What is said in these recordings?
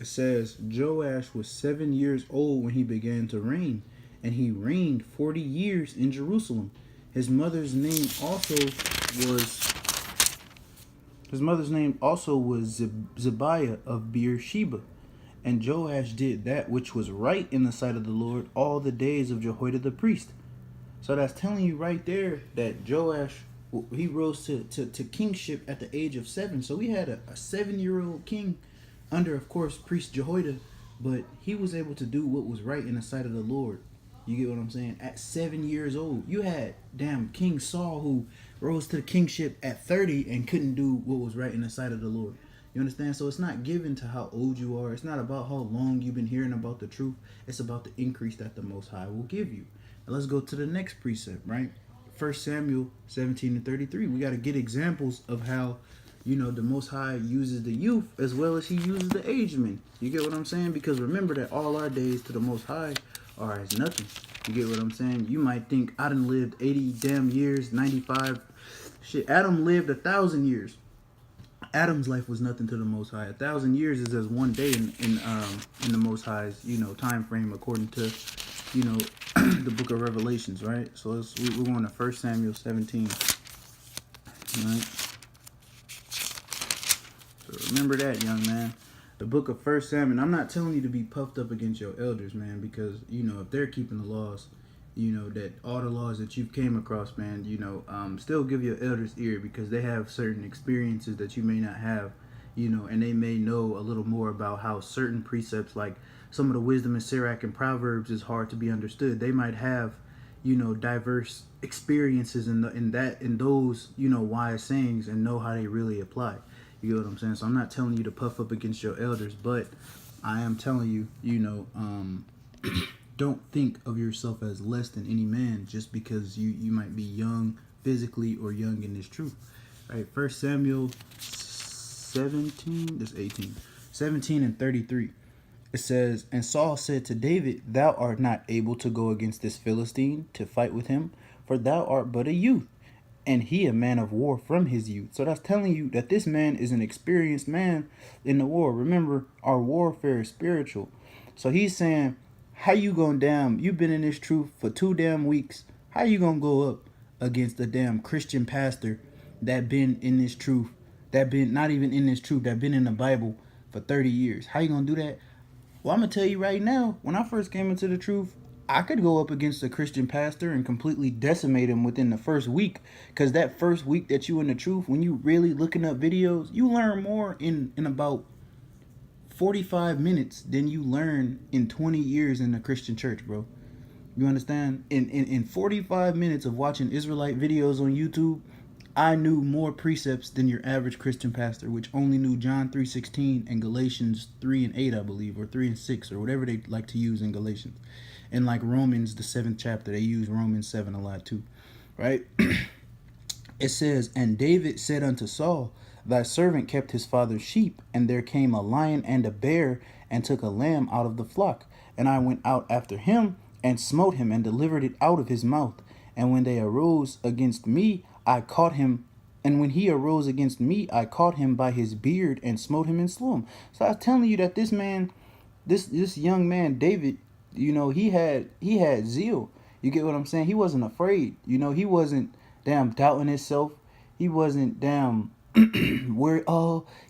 It says Joash was 7 years old when he began to reign, and he reigned 40 years in Jerusalem. His mother's name also was his mother's name also was Zebiah of Beersheba. And Joash did that which was right in the sight of the Lord all the days of Jehoiada the priest. So that's telling you right there that Joash, he rose to kingship at the age of 7. So we had a 7-year-old king under, of course, priest Jehoiada, but he was able to do what was right in the sight of the Lord. You get what I'm saying? At 7 years old, you had damn King Saul who rose to the kingship at 30 and couldn't do what was right in the sight of the Lord. You understand? So it's not given to how old you are. It's not about how long you've been hearing about the truth. It's about the increase that the Most High will give you. Now let's go to the next precept, right? 1 Samuel 17 and 33. We got to get examples of how, the Most High uses the youth as well as he uses the aged men. You get what I'm saying? Because remember that all our days to the Most High are as nothing. You get what I'm saying? You might think I done lived 80 damn years, 95. Shit, Adam lived 1,000 years. Adam's life was nothing to the Most High. 1,000 years is as one day in the Most High's time frame according to the book of Revelations, right? So we're going to 1 Samuel 17, right? So remember that, young man. The book of 1 Samuel. I'm not telling you to be puffed up against your elders, man, because if they're keeping the laws, that all the laws that you've came across, man, still give your elders ear because they have certain experiences that you may not have, and they may know a little more about how certain precepts, like some of the wisdom in Sirach and Proverbs, is hard to be understood. They might have, diverse experiences in those, wise sayings and know how they really apply. You get what I'm saying? So I'm not telling you to puff up against your elders, but I am telling you, don't think of yourself as less than any man just because you might be young physically or young in this truth. Right? 1 Samuel 17, this 18, 17 and 33. It says, and Saul said to David, thou art not able to go against this Philistine to fight with him, for thou art but a youth, and he a man of war from his youth. So that's telling you that this man is an experienced man in the war. Remember, our warfare is spiritual. So he's saying, how you gonna you've been in this truth for 2 damn weeks. How you gonna go up against a damn Christian pastor that been in this truth, that been not even in this truth, that been in the Bible for 30 years? How you gonna do that? Well, I'm gonna tell you right now, when I first came into the truth, I could go up against a Christian pastor and completely decimate him within the first week. Because that first week that you in the truth, when you really looking up videos, you learn more in about 45 minutes than you learn in 20 years in the Christian church, bro. You understand? In 45 minutes of watching Israelite videos on YouTube, I knew more precepts than your average Christian pastor, which only knew John 3:16 and Galatians 3 and 8, I believe, or 3 and 6, or whatever they like to use in Galatians. And like Romans, the 7th chapter, they use Romans 7 a lot too, right? It says, and David said unto Saul, thy servant kept his father's sheep, and there came a lion and a bear, and took a lamb out of the flock. And I went out after him, and smote him, and delivered it out of his mouth. And when they arose against me, I caught him. And when he arose against me, I caught him by his beard, and smote him and slew him. So I was telling you that this man, this young man, David, he had zeal. You get what I'm saying? He wasn't afraid. He wasn't damn doubting himself. He wasn't damn where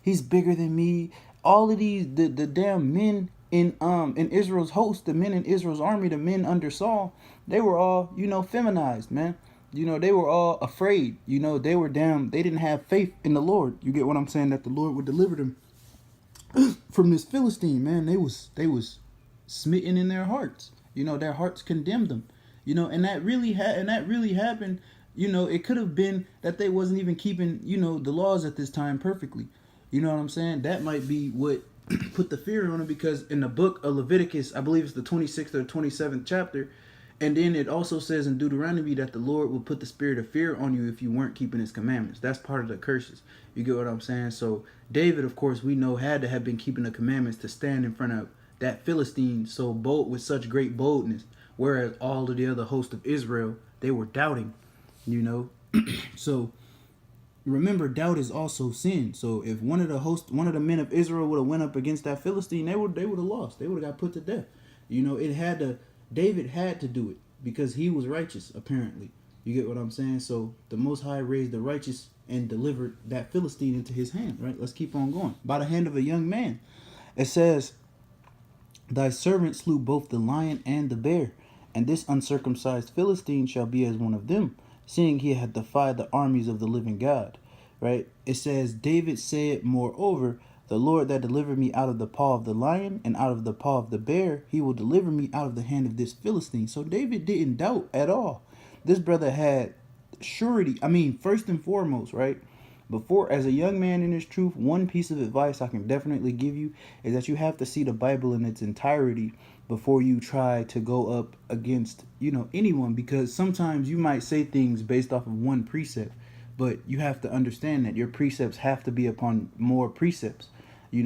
he's bigger than me. All of these the damn men in Israel's host, the men in Israel's army, the men under Saul, they were all feminized, man. They were all afraid. They were they didn't have faith in the Lord. You get what I'm saying? That the Lord would deliver them from this Philistine, man. They was smitten in their hearts. Their hearts condemned them. And that really happened. It could have been that they wasn't even keeping, the laws at this time perfectly. You know what I'm saying? That might be what put the fear on them, because in the book of Leviticus, I believe it's the 26th or 27th chapter, and then it also says in Deuteronomy that the Lord will put the spirit of fear on you if you weren't keeping his commandments. That's part of the curses. You get what I'm saying? So David, of course, we know had to have been keeping the commandments to stand in front of that Philistine so bold, with such great boldness, whereas all of the other host of Israel, they were doubting. So remember, doubt is also sin. So if one of the men of Israel would have went up against that Philistine, they would have lost. They would have got put to death. David had to do it because he was righteous, apparently. You get what I'm saying? So the Most High raised the righteous and delivered that Philistine into his hand, right? Let's keep on going. By the hand of a young man. It says, thy servant slew both the lion and the bear, and this uncircumcised Philistine shall be as one of them, seeing he had defied the armies of the living God. Right? It says, David said, moreover, the Lord that delivered me out of the paw of the lion and out of the paw of the bear, he will deliver me out of the hand of this Philistine. So David didn't doubt at all. This brother had surety. I mean, first and foremost, right? Before, as a young man in this truth, one piece of advice I can definitely give you is that you have to see the Bible in its entirety before you try to go up against, anyone, because sometimes you might say things based off of one precept, but you have to understand that your precepts have to be upon more precepts. You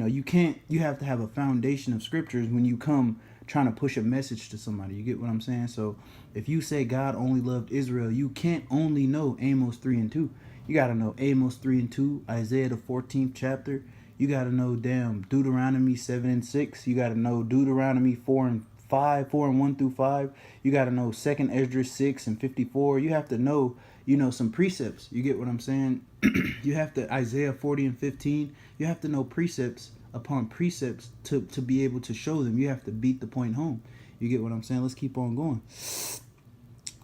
have to have a foundation of scriptures when you come trying to push a message to somebody. You get what I'm saying? So if you say God only loved Israel, you can't only know Amos 3:2. You got to know Amos 3:2, Isaiah the 14th chapter. You got to know Deuteronomy 7:6. You got to know Deuteronomy 4:5, 4:1-5. You got to know 2nd Esdras 6:54. You have to know, some precepts. You get what I'm saying? You have to, Isaiah 40:15. You have to know precepts upon precepts to be able to show them. You have to beat the point home. You get what I'm saying? Let's keep on going.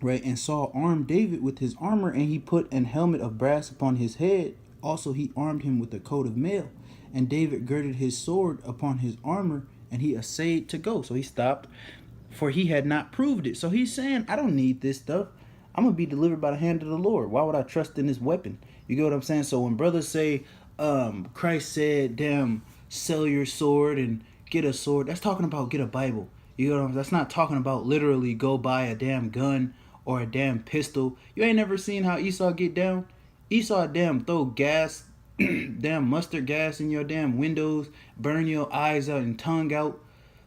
Right, and Saul armed David with his armor, and he put an helmet of brass upon his head. Also he armed him with a coat of mail. And David girded his sword upon his armor, and he essayed to go. So he stopped, for he had not proved it. So he's saying, I don't need this stuff. I'm going to be delivered by the hand of the Lord. Why would I trust in this weapon? You get what I'm saying? So when brothers say, Christ said, sell your sword and get a sword, that's talking about get a Bible. You know what I'm saying? That's not talking about literally go buy a damn gun or a damn pistol. You ain't never seen how Esau get down? Esau throw gas, damn mustard gas in your damn windows, burn your eyes out and tongue out,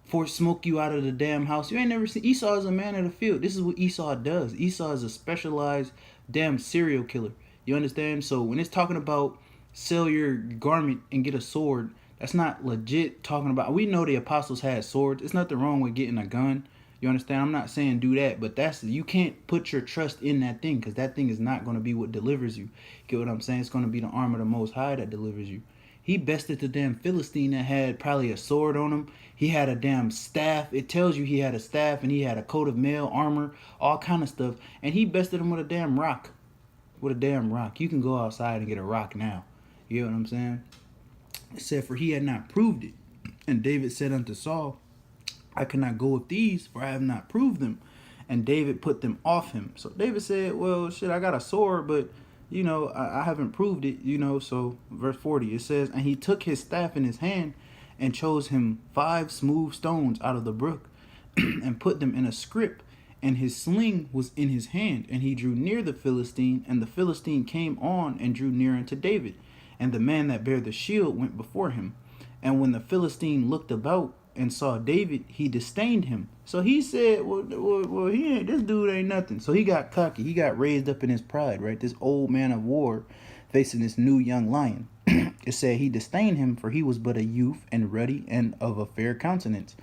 force smoke you out of the damn house. You ain't never seen. Esau is a man of the field. This is what Esau does. Esau is a specialized damn serial killer. You understand? So when it's talking about sell your garment and get a sword, that's not legit talking about. We know the apostles had swords. It's nothing wrong with getting a gun. You understand? I'm not saying do that, but you can't put your trust in that thing, because that thing is not going to be what delivers you. Get what I'm saying? It's going to be the arm of the Most High that delivers you. He bested the damn Philistine that had probably a sword on him. He had a damn staff. It tells you he had a staff, and he had a coat of mail, armor, all kind of stuff. And he bested him with a damn rock. With a damn rock. You can go outside and get a rock now. You know what I'm saying? It said, for he had not proved it. And David said unto Saul, I cannot go with these, for I have not proved them. And David put them off him. So David said, well, shit, I got a sword, but, I haven't proved it, So verse 40, it says, and he took his staff in his hand and chose him 5 smooth stones out of the brook and put them in a scrip. And his sling was in his hand. And he drew near the Philistine, and the Philistine came on and drew near unto David. And the man that bare the shield went before him. And when the Philistine looked about and saw David, he disdained him. So he said, well, this dude ain't nothing. So he got cocky. He got raised up in his pride, right? This old man of war facing this new young lion. It said he disdained him, for he was but a youth and ruddy and of a fair countenance.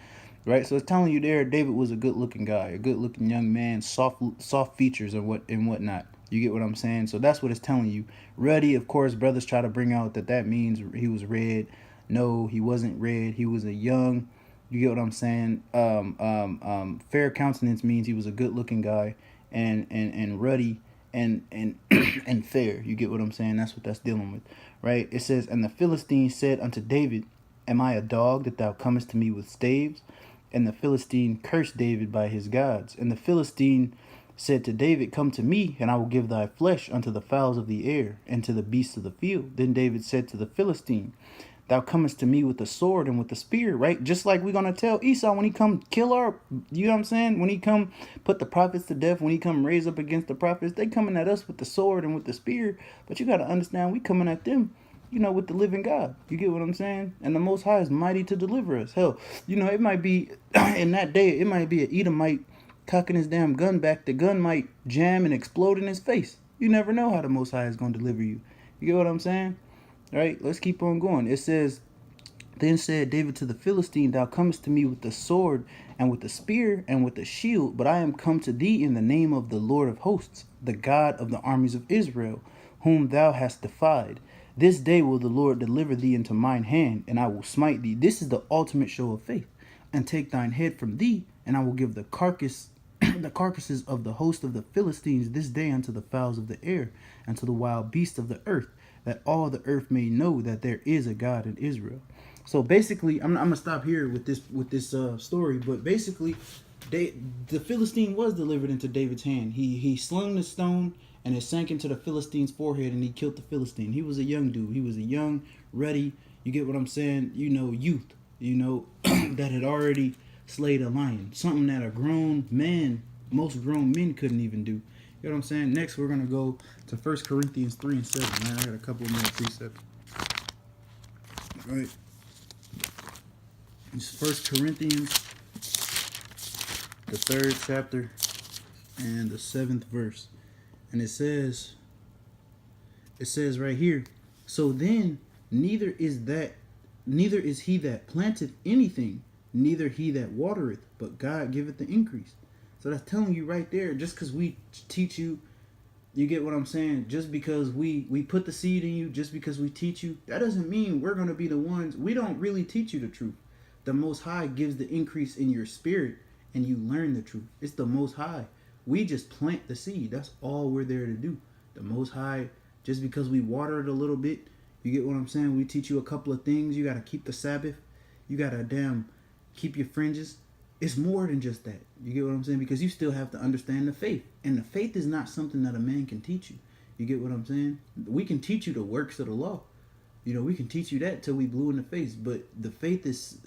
Right? So it's telling you there, David was a good-looking guy, a good-looking young man, soft features and whatnot. You get what I'm saying? So that's what it's telling you. Ruddy, of course, brothers try to bring out that means he was red. No, he wasn't red. He was a young. You get what I'm saying? Fair countenance means he was a good-looking guy, and ruddy and and fair. You get what I'm saying? That's what that's dealing with, right? It says, and the Philistine said unto David, am I a dog that thou comest to me with staves? And the Philistine cursed David by his gods. And the Philistine said to David, come to me, and I will give thy flesh unto the fowls of the air, and to the beasts of the field. Then David said to the Philistine, thou comest to me with the sword and with the spear, right? Just like we're going to tell Esau when he come kill you know what I'm saying? When he come put the prophets to death, when he come raise up against the prophets, they coming at us with the sword and with the spear. But you got to understand, we coming at them, with the living God. You get what I'm saying? And the Most High is mighty to deliver us. Hell, it might be, in that day, it might be an Edomite cocking his damn gun back. The gun might jam and explode in his face. You never know how the Most High is going to deliver you. You get what I'm saying? Right? Let's keep on going. It says, then said David to the Philistine, thou comest to me with the sword and with the spear and with the shield, but I am come to thee in the name of the Lord of hosts, the God of the armies of Israel, whom thou hast defied. This day will the Lord deliver thee into mine hand, and I will smite thee. This is the ultimate show of faith. And take thine head from thee, and I will give the the carcasses of the host of the Philistines this day unto the fowls of the air, and to the wild beasts of the earth, that all the earth may know that there is a God in Israel. So basically, I'm gonna stop here with this story. But basically, the Philistine was delivered into David's hand. He slung the stone and it sank into the Philistine's forehead, and he killed the Philistine. He was a young dude. He was a young, ready. You get what I'm saying? Youth. That had already slayed a lion. Something that a grown man, most grown men couldn't even do. You know what I'm saying? Next, we're gonna go to 1 Corinthians 3:7. Man, I got a couple more precepts. All right. It's 1 Corinthians, the 3rd chapter, and the 7th verse. And it says right here, so then neither is he that planteth anything, neither he that watereth, but God giveth the increase. So that's telling you right there, just because we teach you, you get what I'm saying? Just because we put the seed in you, just because we teach you, that doesn't mean we're going to be the ones. We don't really teach you the truth. The Most High gives the increase in your spirit, and you learn the truth. It's the Most High. We just plant the seed. That's all we're there to do. The Most High, just because we water it a little bit, you get what I'm saying? We teach you a couple of things. You got to keep the Sabbath. You got to keep your fringes. It's more than just that. You get what I'm saying? Because you still have to understand the faith. And the faith is not something that a man can teach you. You get what I'm saying? We can teach you the works of the law. We can teach you that till we blue in the face, but the faith is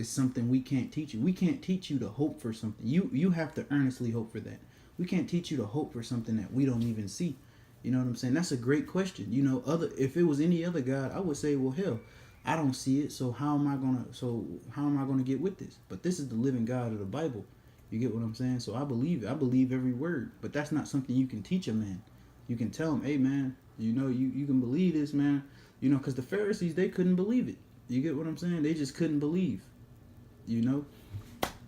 something we can't teach you. We can't teach you to hope for something. You have to earnestly hope for that. We can't teach you to hope for something that we don't even see. You know what I'm saying? That's a great question. If it was any other God, I would say, well, hell, I don't see it, so how am I gonna get with this? But this is the living God of the Bible. You get what I'm saying? So I believe it. I believe every word. But that's not something you can teach a man. You can tell him, hey man, you can believe this, man. Because the Pharisees, they couldn't believe it. You get what I'm saying? They just couldn't believe.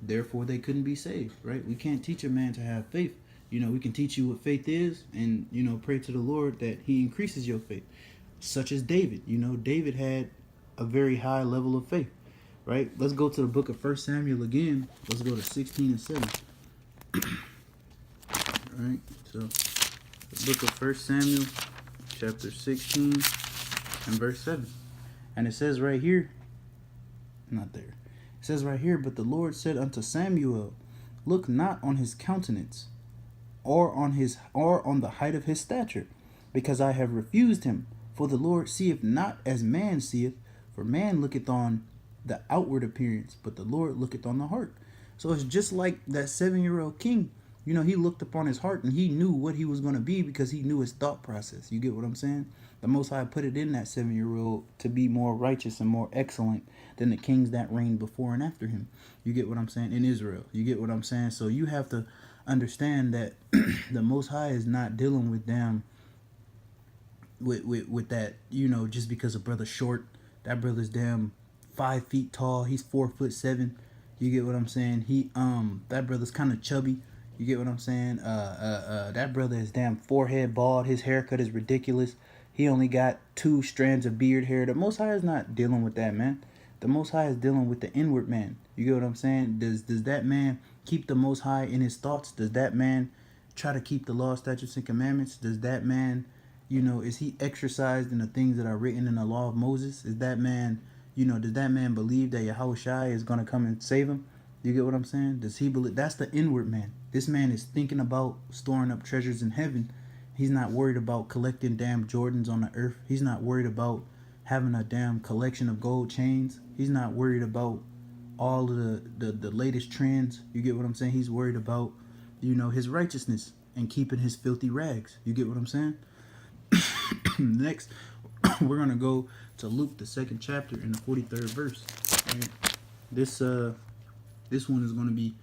Therefore they couldn't be saved, right? We can't teach a man to have faith. We can teach you what faith is, and pray to the Lord that he increases your faith. Such as David. David had a very high level of faith, right? Let's go to the book of 1 Samuel again. Let's go to 16 and 7. All right, so the book of 1 Samuel, chapter 16 and verse 7. And it says right here, not there. It says right here, but the Lord said unto Samuel, look not on his countenance, or on the height of his stature, because I have refused him. For the Lord seeth not as man seeth, for man looketh on the outward appearance, but the Lord looketh on the heart. So it's just like that 7-year-old king. He looked upon his heart, and he knew what he was going to be because he knew his thought process. You get what I'm saying? The Most High put it in that 7-year-old to be more righteous and more excellent than the kings that reigned before and after him. You get what I'm saying? In Israel. You get what I'm saying? So you have to understand that the Most High is not dealing with them with that, just because a brother's short. That brother's damn 5 feet tall. He's 4'7". You get what I'm saying? That brother's kind of chubby. You get what I'm saying? That brother is damn forehead bald. His haircut is ridiculous. He only got 2 strands of beard hair. The Most High is not dealing with that, man. The Most High is dealing with the inward man. You get what I'm saying? Does that man keep the Most High in his thoughts? Does that man try to keep the law, statutes, and commandments? Does that man, is he exercised in the things that are written in the law of Moses? Is that man, does that man believe that Yahushua is going to come and save him? You get what I'm saying? Does he believe? That's the inward man. This man is thinking about storing up treasures in heaven. He's not worried about collecting damn Jordans on the earth. He's not worried about having a damn collection of gold chains. He's not worried about all of the latest trends. You get what I'm saying? He's worried about, his righteousness and keeping his filthy rags. You get what I'm saying? Next, we're going to go to Luke, the 2nd chapter, in the 43rd verse. Right? This one is going to be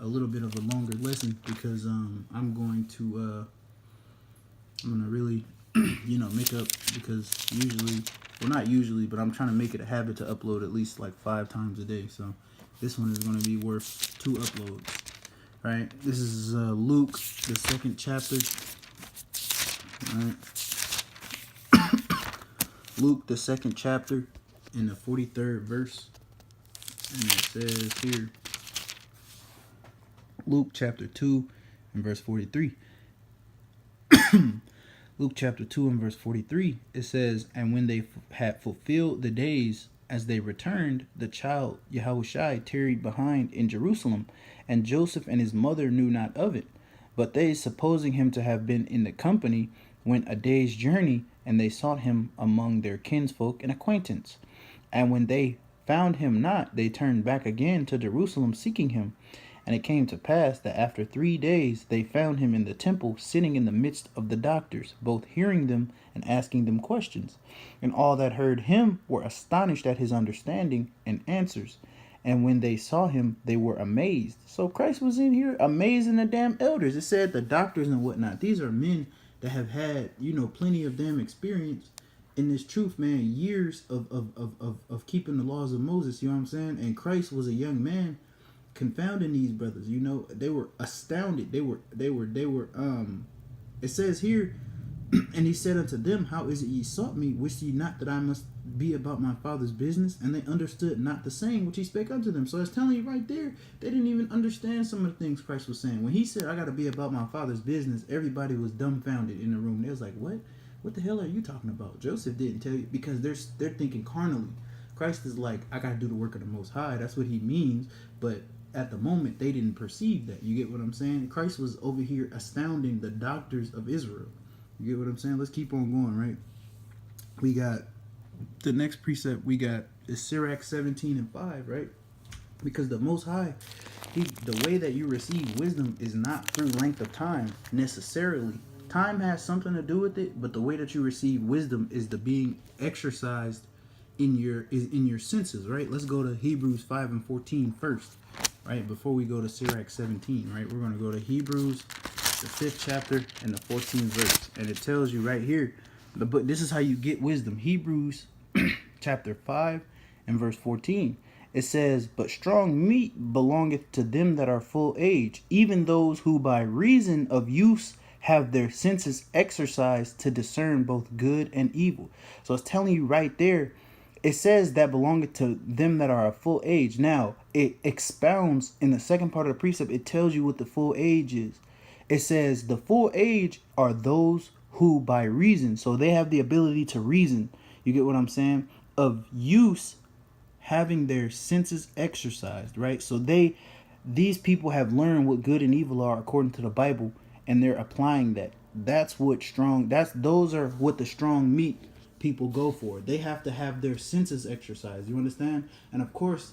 a little bit of a longer lesson because I'm going to really make up, because usually, well, not usually, but I'm trying to make it a habit to upload at least like 5 times a day. So this one is going to be worth 2 uploads. Right? This is Luke, the 2nd chapter. Right? Luke, the 2nd chapter, in the 43rd verse. And it says here, Luke chapter 2 and verse 43. Luke chapter 2 and verse 43, it says, and when they had fulfilled the days as they returned, the child Yahushua tarried behind in Jerusalem, and Joseph and his mother knew not of it. But they, supposing him to have been in the company, went a day's journey, and they sought him among their kinsfolk and acquaintance. And when they found him not, they turned back again to Jerusalem, seeking him. And it came to pass that after 3 days they found him in the temple, sitting in the midst of the doctors, both hearing them and asking them questions. And all that heard him were astonished at his understanding and answers. And when they saw him, they were amazed. So Christ was in here amazing the damn elders. It said the doctors and whatnot. These are men that have had, plenty of damn experience in this truth, man. Years of keeping the laws of Moses, you know what I'm saying? And Christ was a young man confounding these brothers. They were astounded. It says here, and he said unto them, how is it ye sought me? Wist ye not that I must be about my Father's business? And they understood not the saying which he spake unto them. So it's telling you right there, they didn't even understand some of the things Christ was saying. When he said, I got to be about my Father's business, everybody was dumbfounded in the room. They was like, what the hell are you talking about? Joseph didn't tell you, because they're thinking carnally. Christ is like, I got to do the work of the Most High. That's what he means. But at the moment, they didn't perceive that. You get what I'm saying? Christ was over here astounding the doctors of Israel. You get what I'm saying? Let's keep on going, right? We got the next precept we got is Sirach 17 and 5, right? Because the Most High, the way that you receive wisdom is not through length of time necessarily. Time has something to do with it, but the way that you receive wisdom is the being exercised in your senses, right? Let's go to Hebrews 5 and 14 first, right? Before we go to Sirach 17, right? We're going to go to Hebrews, the 5th chapter and the 14th verse. And it tells you right here, but this is how you get wisdom. Hebrews chapter 5 and verse 14. It says, but strong meat belongeth to them that are full age, even those who by reason of use have their senses exercised to discern both good and evil. So it's telling you right there, it says that belongeth to them that are of full age. Now, it expounds in the second part of the precept. It tells you what the full age is. It says the full age are those who by reason, so they have the ability to reason. You get what I'm saying? Of use, having their senses exercised, right? So these people have learned what good and evil are according to the Bible, and they're applying that. Those are what the strong meat people go for. They have to have their senses exercised. You understand? And of course,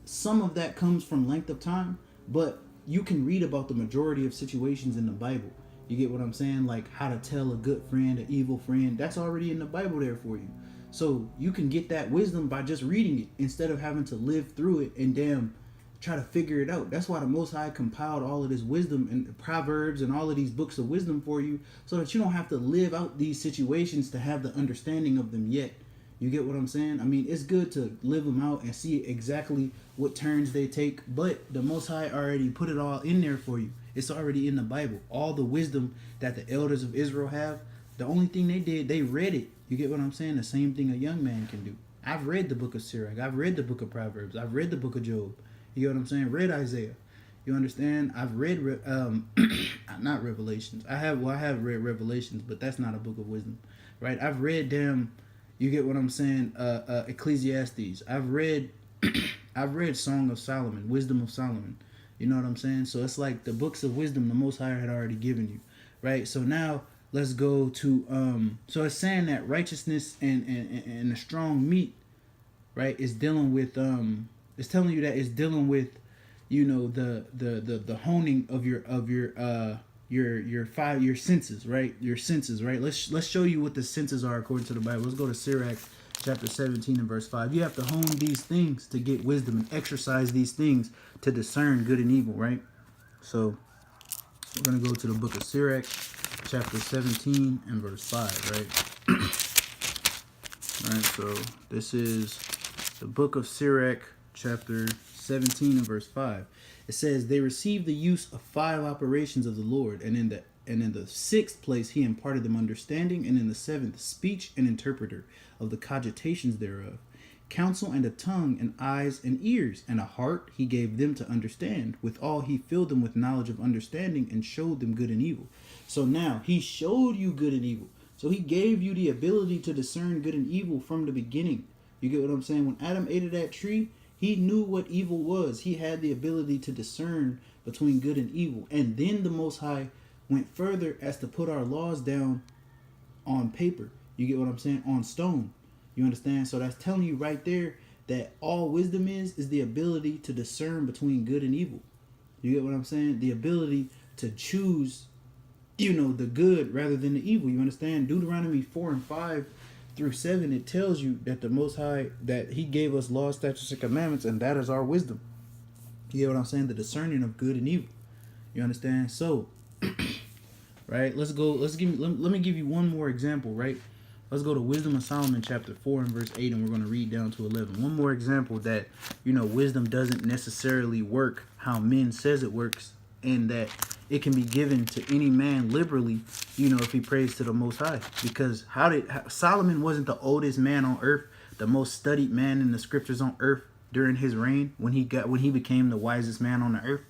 some of that comes from length of time, but you can read about the majority of situations in the Bible. You get what I'm saying? Like how to tell a good friend, an evil friend. That's already in the Bible there for you. So you can get that wisdom by just reading it instead of having to live through it and try to figure it out. That's why the Most High compiled all of this wisdom and Proverbs and all of these books of wisdom for you, so that you don't have to live out these situations to have the understanding of them yet. You get what I'm saying? I mean, it's good to live them out and see exactly what turns they take, but the Most High already put it all in there for you. It's already in the Bible. All the wisdom that the elders of Israel have, the only thing they did, they read it. You get what I'm saying? The same thing a young man can do. I've read the book of Sirach. I've read the book of Proverbs. I've read the book of Job. You get what I'm saying? Read Isaiah. You understand? I've read, not Revelations. I have read Revelations, but that's not a book of wisdom, right? I've read you get what I'm saying? Ecclesiastes. I've read Song of Solomon, Wisdom of Solomon. You know what I'm saying? So it's like the books of wisdom the Most High had already given you, right? So now let's go to so it's saying that righteousness and the strong meat, right, is dealing with it's telling you that it's dealing with, the honing of your senses, right? Your senses, right? Let's show you what the senses are according to the Bible. Let's go to Sirach chapter 17 and verse 5. You have to hone these things to get wisdom and exercise these things to discern good and evil, right? So we're going to go to the book of Sirach chapter 17 and verse 5, right? Right, so this is the book of Sirach, chapter 17 and verse 5. It says, they received the use of 5 operations of the Lord, and in the 6th place he imparted them understanding, and in the 7th speech and interpreter of the cogitations thereof. Counsel and a tongue and eyes and ears and a heart he gave them to understand. Withal he filled them with knowledge of understanding and showed them good and evil. So now he showed you good and evil. So he gave you the ability to discern good and evil from the beginning. You get what I'm saying? When Adam ate of that tree, he knew what evil was. He had the ability to discern between good and evil. And then the Most High went further as to put our laws down on paper. You get what I'm saying? On stone. You understand? So that's telling you right there that all wisdom is the ability to discern between good and evil. You get what I'm saying? The ability to choose, the good rather than the evil. You understand? Deuteronomy 4 and 5 through 7, it tells you that the Most High, that he gave us laws, statutes, and commandments, and that is our wisdom. You get what I'm saying? The discerning of good and evil. You understand? So, right, let me give you one more example, right? Let's go to Wisdom of Solomon chapter 4 and verse 8, and we're going to read down to 11. One more example that, wisdom doesn't necessarily work how men says it works, and that it can be given to any man liberally, if he prays to the Most High. Because Solomon wasn't the oldest man on earth, the most studied man in the scriptures on earth during his reign, when he became the wisest man on the earth.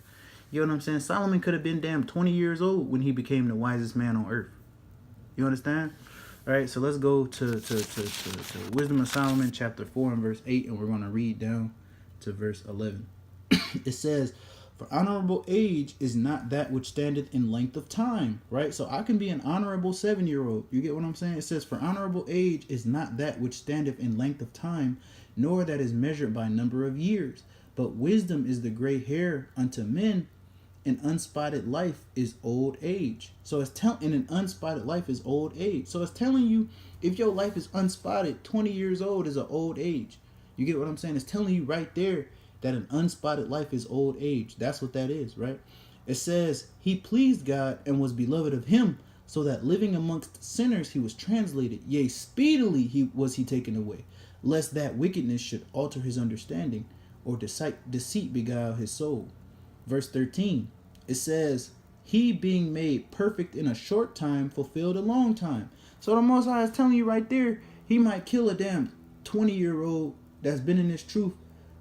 You know what I'm saying? Solomon could have been damn 20 years old when he became the wisest man on earth. You understand? All right, so let's go to Wisdom of Solomon, chapter 4 and verse 8, and we're going to read down to verse 11. It says, for honorable age is not that which standeth in length of time, right? So I can be an honorable 7-year-old. You get what I'm saying? It says, for honorable age is not that which standeth in length of time, nor that is measured by number of years. But wisdom is the gray hair unto men, and unspotted life is old age. So it's and an unspotted life is old age. So it's telling you, if your life is unspotted, 20 years old is an old age. You get what I'm saying? It's telling you right there that an unspotted life is old age. That's what that is, right? It says, he pleased God and was beloved of him, so that living amongst sinners he was translated. Yea, speedily was he taken away, lest that wickedness should alter his understanding, or deceit beguile his soul. Verse 13, it says, he being made perfect in a short time fulfilled a long time. So the Most High is telling you right there, he might kill a damn 20-year-old that's been in this truth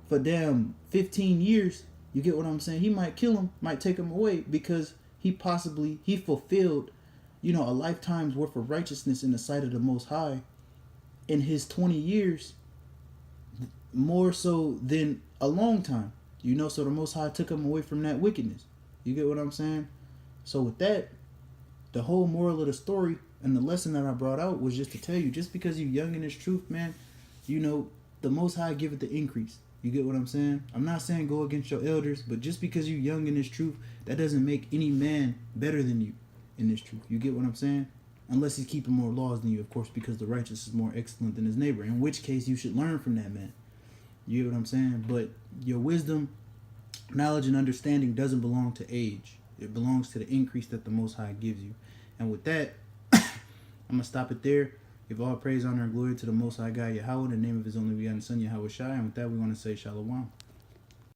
for damn 15 years. You get what I'm saying? He might kill him, might take him away, because he fulfilled, a lifetime's worth of righteousness in the sight of the Most High in his 20 years, more so than a long time. So the Most High took him away from that wickedness. You get what I'm saying? So with that, the whole moral of the story and the lesson that I brought out was just to tell you, just because you're young in this truth, man, the Most High give it the increase. You get what I'm saying? I'm not saying go against your elders, but just because you're young in this truth, that doesn't make any man better than you in this truth. You get what I'm saying? Unless he's keeping more laws than you, of course, because the righteous is more excellent than his neighbor, in which case you should learn from that man. You get what I'm saying? But your wisdom, knowledge, and understanding doesn't belong to age. It belongs to the increase that the Most High gives you. And with that, I'm going to stop it there. Give all praise, honor, and glory to the Most High God, Yahweh, in the name of his only begotten Son, Yahweh Shai. And with that, we want to say Shalom.